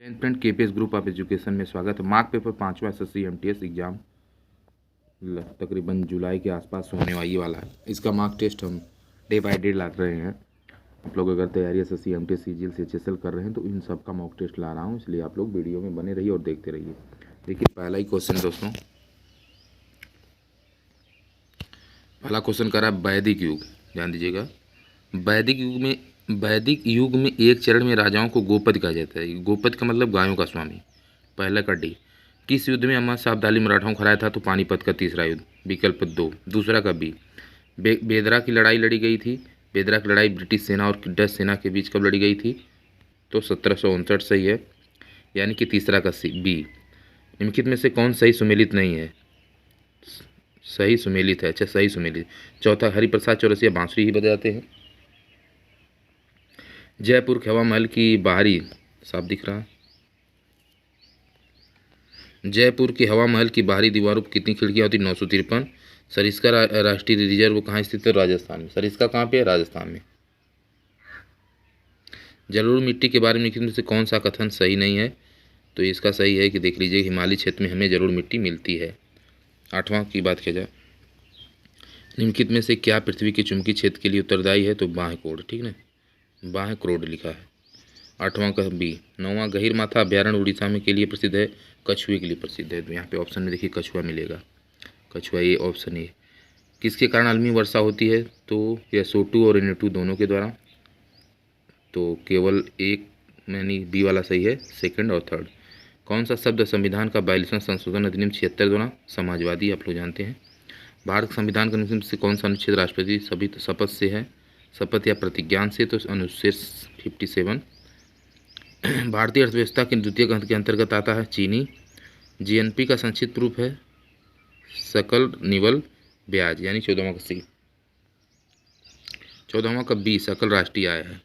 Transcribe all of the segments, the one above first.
Friend KPS group of education में स्वागत है। मार्क पेपर 5वां एसएससी एमटीएस एग्ज़ाम तकरीबन जुलाई के आसपास होने वाला है। इसका मार्क टेस्ट हम डे बाय डे ला रहे हैं। आप लोग अगर तैयारी एसएससी एमटीएस सीजीएल से एचएसएल कर रहे हैं तो इन सब का मॉक टेस्ट ला रहा हूँ, इसलिए आप लोग वीडियो में बने रहिए और देखते रहिए। देखिए पहला ही क्वेश्चन दोस्तों, पहला क्वेश्चन करा वैदिक युग। ध्यान दीजिएगा, वैदिक युग में एक चरण में राजाओं को गोपद कहा जाता है। गोपद का मतलब गायों का स्वामी। पहला का डी, किस युद्ध में अहमद शाह अब्दाली मराठाओं को हराया था? तो पानीपत का तीसरा युद्ध, विकल्प 2। दूसरा का बी, बेदरा की लड़ाई लड़ी गई थी। बेदरा की लड़ाई ब्रिटिश सेना और डच सेना के बीच कब लड़ी गई थी? तो 1759 सही है, यानी कि तीसरा का सी बी। निम्नलिखित में से कौन सही सुमेलित नहीं है? सही सुमेलित है। अच्छा, सही सुमेलित। चौथा, हरिप्रसाद चौरसिया बांसुरी ही बजाते हैं। जयपुर के हवा महल की बाहरी, साफ दिख रहा है, जयपुर के हवा महल की बाहरी दीवारों पर कितनी खिड़कियां होती? 953। सरिस्का राष्ट्रीय रिजर्व कहाँ स्थित है? राजस्थान में। सरिस्का कहाँ पे है? राजस्थान में। जलोढ़ मिट्टी के बारे में निम्नलिखित में से कौन सा कथन सही नहीं है? तो इसका सही है कि देख लीजिए, हिमालय क्षेत्र में हमें जलोढ़ मिट्टी मिलती है। 8वां की बात किया जाए, निम्नलिखित में से क्या पृथ्वी के चुंबकीय क्षेत्र के लिए उत्तरदायी है? तो बाह्य कोण, ठीक ना, बाह्य क्रोड लिखा है। 8वां का बी। 9वां, गहीर माथा अभ्यारण्य उड़ीसा में के लिए प्रसिद्ध है? कछुए के लिए प्रसिद्ध है। तो यहाँ पे ऑप्शन में देखिए कछुआ मिलेगा, कछुआ, ये ऑप्शन ए। किसके कारण अलमी वर्षा होती है? तो SO2 और NO2 दोनों के द्वारा। तो केवल एक, यानी बी वाला सही है, सेकंड और थर्ड। कौन सा शब्द संविधान का 42वां संशोधन अधिनियम 76 द्वारा? समाजवादी, आप लोग जानते हैं। भारत संविधान के अनुच्छेद से कौन सा अनुच्छेद राष्ट्रपति सभी शपथ से है? शपथ या प्रतिज्ञान से? तो अनुच्छेद 57। भारतीय अर्थव्यवस्था के द्वितीय ग्रंथ के अंतर्गत आता है? चीनी। GNP का संक्षिप्त रूप है? सकल निवल ब्याज, यानी 14वां का सी। 14वां का बी, सकल राष्ट्रीय आय है।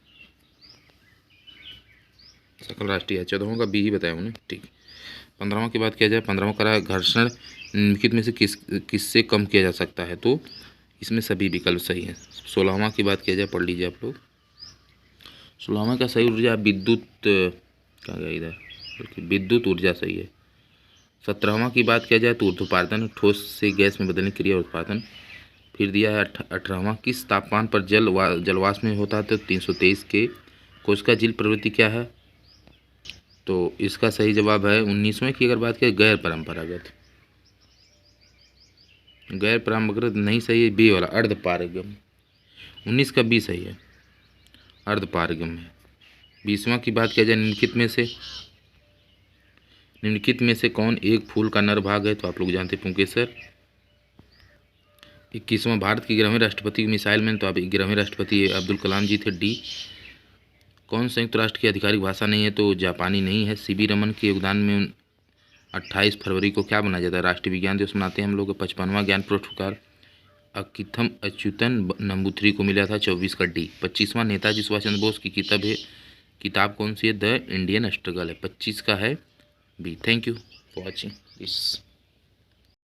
सकल राष्ट्रीय आय 14वां का बी ही बताया उन्हें, ठीक। 15वां की बात किया जाए, 15वां करा है, घर्षण निम्नलिखित में से किससे कम किया जा सकता है? तो इसमें सभी विकल्प सही हैं। 16वां की बात किया जाए, पढ़ लीजिए आप लोग। 16वां का सही ऊर्जा विद्युत, क्या गया इधर, बल्कि विद्युत ऊर्जा सही है। 17वां की बात किया जाए तो ऊर्ध्वपातन, ठोस से गैस में बदलने क्रिया उत्पादन। फिर दिया है 18वां, किस तापमान पर जलवाष्प में होता है? तो 323 के। कोशिका झील प्रवृत्ति क्या है? तो इसका सही जवाब है 19वें की अगर बात करें, गैर परंपरागत। गैर परंपरागत नहीं सही है, बी वाला अर्धपारगम। 19 का बी सही है, अर्धपारगम है। 20वां की बात किया जाए, निम्नलिखित में से कौन एक फूल का नर भाग है? तो आप लोग जानते हैं पुंकेसर। 21वां, भारत की 11वें राष्ट्रपति मिसाइल मैन? तो आप 11वें राष्ट्रपति अब्दुल कलाम जी थे, डी। कौन संयुक्त राष्ट्र की आधिकारिक भाषा नहीं है? तो जापानी नहीं है। CB रमन के योगदान में 28 फरवरी को क्या मनाया जाता है? राष्ट्रीय विज्ञान दिवस मनाते हैं हम लोग। 55वां, ज्ञान पुरस्कार अकिथम अच्युतन नंबूथरी को मिला था? 24 का डी। 25वां, नेताजी सुभाष चंद्र बोस की किताब कौन सी है? द इंडियन स्ट्रगल है। 25 का है b. Thank you for watching this.